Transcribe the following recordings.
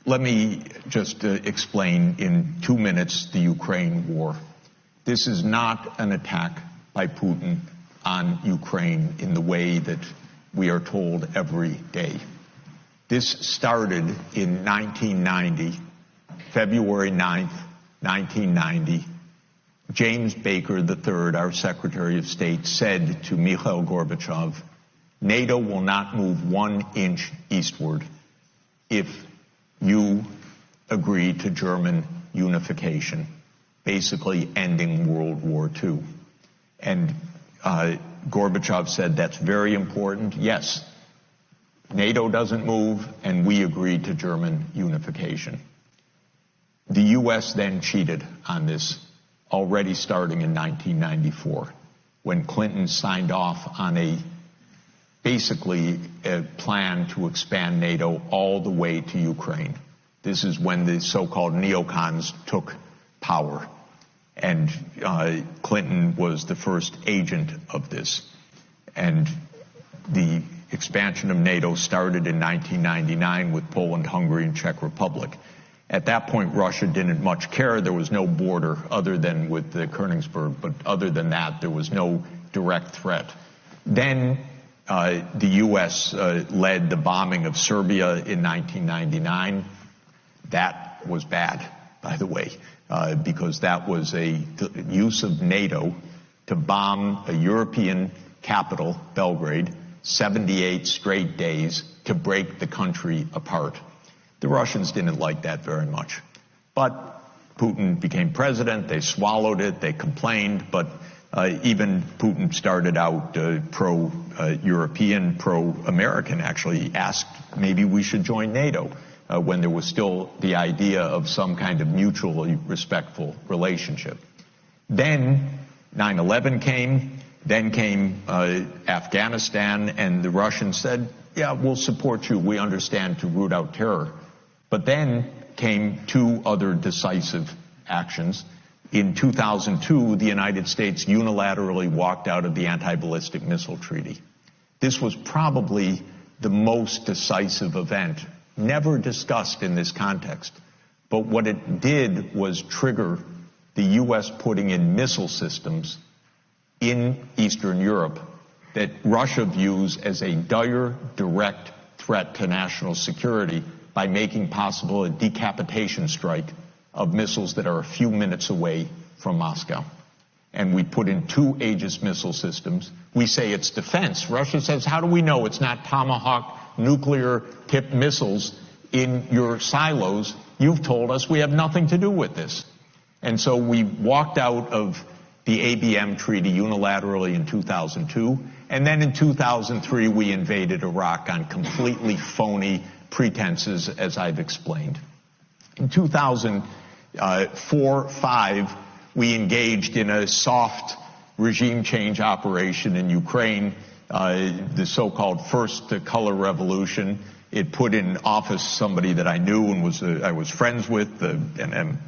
Let me just explain in 2 minutes the Ukraine war. This is not an attack by Putin on Ukraine in the way that we are told every day. This started in 1990, February 9th, 1990. James Baker III, our Secretary of State, said to Mikhail Gorbachev, NATO will not move 1 inch eastward if you agree to German unification, basically ending World War II. And Gorbachev said, that's very important. Yes, NATO doesn't move, and we agreed to German unification. The U.S. then cheated on this, already starting in 1994, when Clinton signed off on basically a plan to expand NATO all the way to Ukraine. This is when the so-called neocons took power, and Clinton was the first agent of this. And the expansion of NATO started in 1999 with Poland, Hungary, and Czech Republic. At that point, Russia didn't much care. There was no border other than with the Königsberg, but other than that, there was no direct threat. Then the U.S. led the bombing of Serbia in 1999. That was bad, by the way, because that was a use of NATO to bomb a European capital, Belgrade, 78 straight days to break the country apart. The Russians didn't like that very much. But Putin became president, they swallowed it, they complained, but even Putin started out pro-European, pro-American, actually asked maybe we should join NATO when there was still the idea of some kind of mutually respectful relationship. Then 9/11 came, then came Afghanistan, and the Russians said, yeah, we'll support you, we understand, to root out terror. But then came 2 other decisive actions. In 2002, the United States unilaterally walked out of the Anti-Ballistic Missile Treaty. This was probably the most decisive event, never discussed in this context. But what it did was trigger the U.S. putting in missile systems in Eastern Europe that Russia views as a dire, direct threat to national security by making possible a decapitation strike of missiles that are a few minutes away from Moscow. And we put in 2 Aegis missile systems. We say it's defense. Russia says, how do we know it's not Tomahawk nuclear-tipped missiles in your silos? You've told us we have nothing to do with this. And so we walked out of the ABM treaty unilaterally in 2002. And then in 2003, we invaded Iraq on completely phony pretenses, as I've explained. In 2004-05, we engaged in a soft regime change operation in Ukraine, the so-called First Color Revolution. It put in office somebody that I knew and I was friends with, and am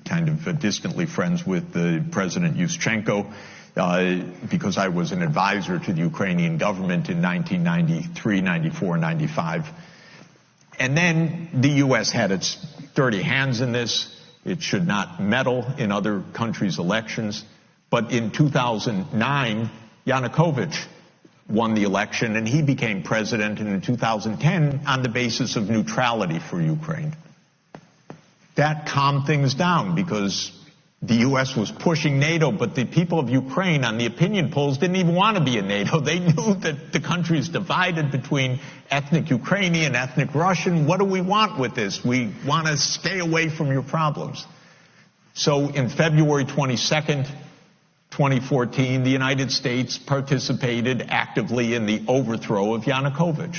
kind of distantly friends with President Yushchenko, because I was an advisor to the Ukrainian government in 1993, 94, 95. And then the U.S. had its dirty hands in this. It should not meddle in other countries' elections. But in 2009, Yanukovych won the election, and he became president, and in 2010 on the basis of neutrality for Ukraine. That calmed things down because the U.S. was pushing NATO, but the people of Ukraine on the opinion polls didn't even want to be in NATO. They knew that the country is divided between ethnic Ukrainian, ethnic Russian. What do we want with this? We want to stay away from your problems. So in February 22nd, 2014, the United States participated actively in the overthrow of Yanukovych.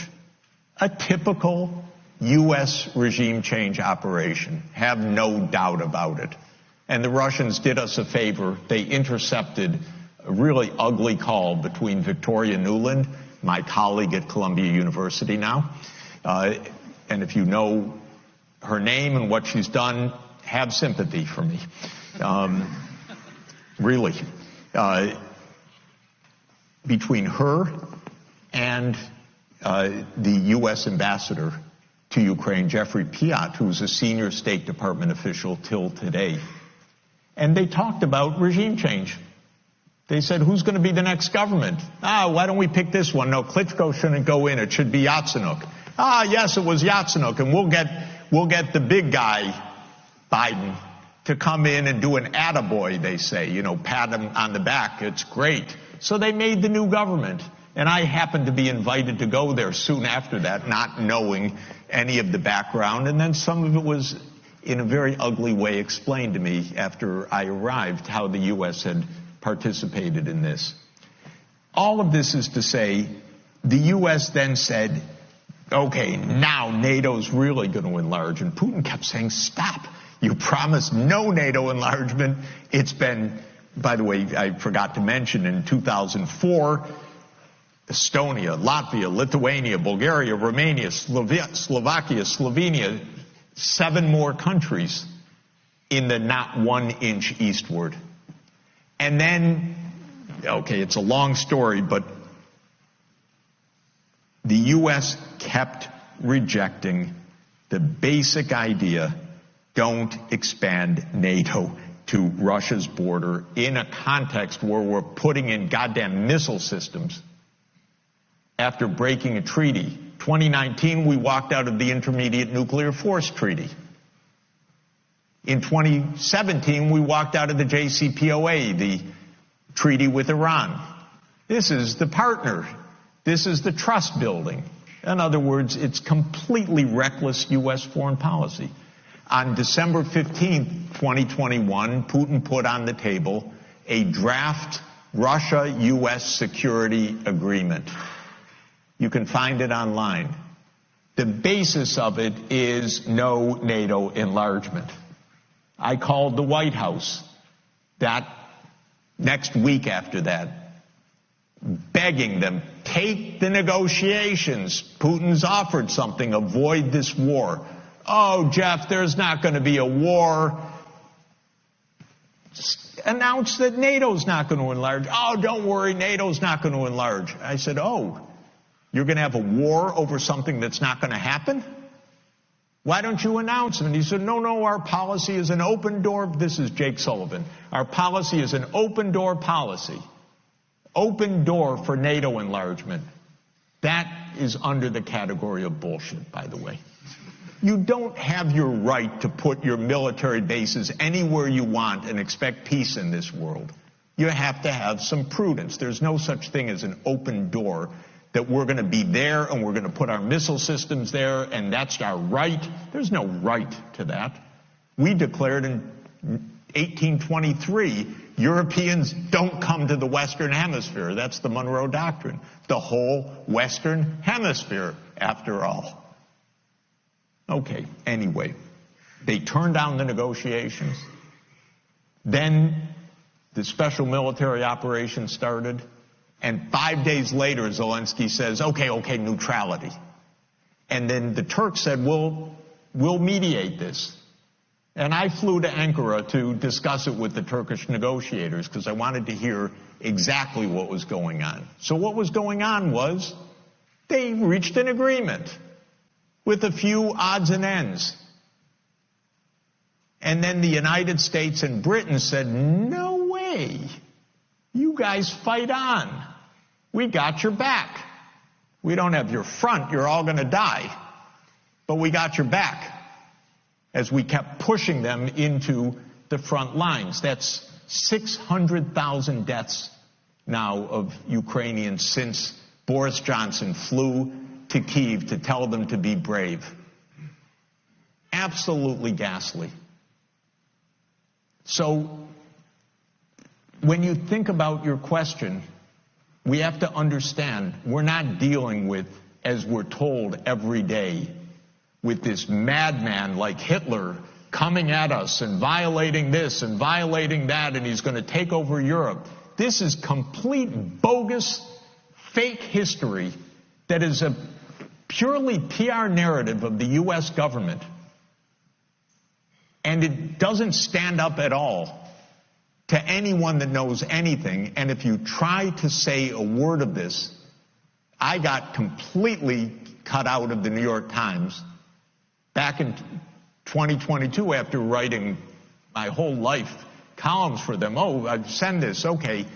A typical U.S. regime change operation. Have no doubt about it. And the Russians did us a favor. They intercepted a really ugly call between Victoria Nuland, my colleague at Columbia University now, and if you know her name and what she's done, have sympathy for me. Really. Between her and the U.S. ambassador to Ukraine, Jeffrey Piat, who's a senior State Department official till today. And they talked about regime change. They said, who's going to be the next government? Why don't we pick this one? No, Klitschko shouldn't go in. It should be Yatsenyuk. Yes, it was Yatsenyuk, and we'll get the big guy, Biden, to come in and do an attaboy, they say, pat him on the back. It's great. So they made the new government. And I happened to be invited to go there soon after that, not knowing any of the background. And then some of it was in a very ugly way explained to me after I arrived, how the U.S. had participated in this. All of this is to say, the U.S. then said, okay, now NATO's really going to enlarge. And Putin kept saying, stop. You promised no NATO enlargement. It's been, by the way, I forgot to mention, in 2004, Estonia, Latvia, Lithuania, Bulgaria, Romania, Slovakia, Slovenia, 7 more countries in the not 1 inch eastward. And then, okay, it's a long story, but the U.S. kept rejecting the basic idea, don't expand NATO to Russia's border in a context where we're putting in goddamn missile systems after breaking a treaty. 2019, we walked out of the Intermediate Nuclear Force Treaty. In 2017, we walked out of the JCPOA, the treaty with Iran. This is the partner. This is the trust building. In other words, it's completely reckless U.S. foreign policy. On December 15, 2021, Putin put on the table a draft Russia-U.S. security agreement. You can find it online. The basis of it is no NATO enlargement. I called the White House that next week after that, begging them, take the negotiations. Putin's offered something, avoid this war. Oh, Jeff, there's not going to be a war. Just announce that NATO's not going to enlarge. Oh, don't worry, NATO's not going to enlarge. I said, oh, you're going to have a war over something that's not going to happen? Why don't you announce it? And he said, no, our policy is an open door. This is Jake Sullivan. Our policy is an open door policy. Open door for NATO enlargement. That is under the category of bullshit, by the way. You don't have your right to put your military bases anywhere you want and expect peace in this world. You have to have some prudence. There's no such thing as an open door that we're going to be there and we're going to put our missile systems there and that's our right. There's no right to that. We declared in 1823, Europeans don't come to the Western Hemisphere. That's the Monroe Doctrine. The whole Western Hemisphere, after all. Okay, anyway, they turned down the negotiations. Then the special military operation started. And 5 days later, Zelensky says, okay, neutrality. And then the Turks said, we'll mediate this. And I flew to Ankara to discuss it with the Turkish negotiators because I wanted to hear exactly what was going on. So what was going on was they reached an agreement with a few odds and ends. And then the United States and Britain said, no way. You guys fight on. We got your back. We don't have your front. You're all going to die. But we got your back as we kept pushing them into the front lines. That's 600,000 deaths now of Ukrainians since Boris Johnson flew to Kyiv to tell them to be brave. Absolutely ghastly. So when you think about your question, we have to understand we're not dealing with, as we're told every day, with this madman like Hitler coming at us and violating this and violating that, and he's going to take over Europe. This is complete bogus, fake history that is a purely PR narrative of the U.S. government. And it doesn't stand up at all to anyone that knows anything. And if you try to say a word of this, I got completely cut out of the New York Times Back in 2022, after writing my whole life columns for them, send this, okay.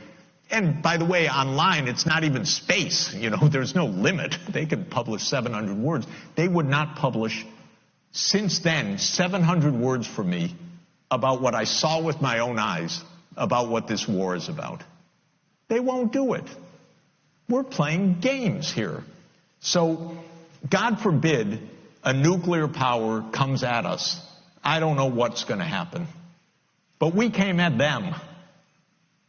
And by the way, online, it's not even space. There's no limit. They can publish 700 words. They would not publish, since then, 700 words for me about what I saw with my own eyes about what this war is about. They won't do it. We're playing games here. So, God forbid a nuclear power comes at us. I don't know what's going to happen. But we came at them.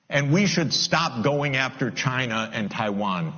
And we should stop going after China and Taiwan.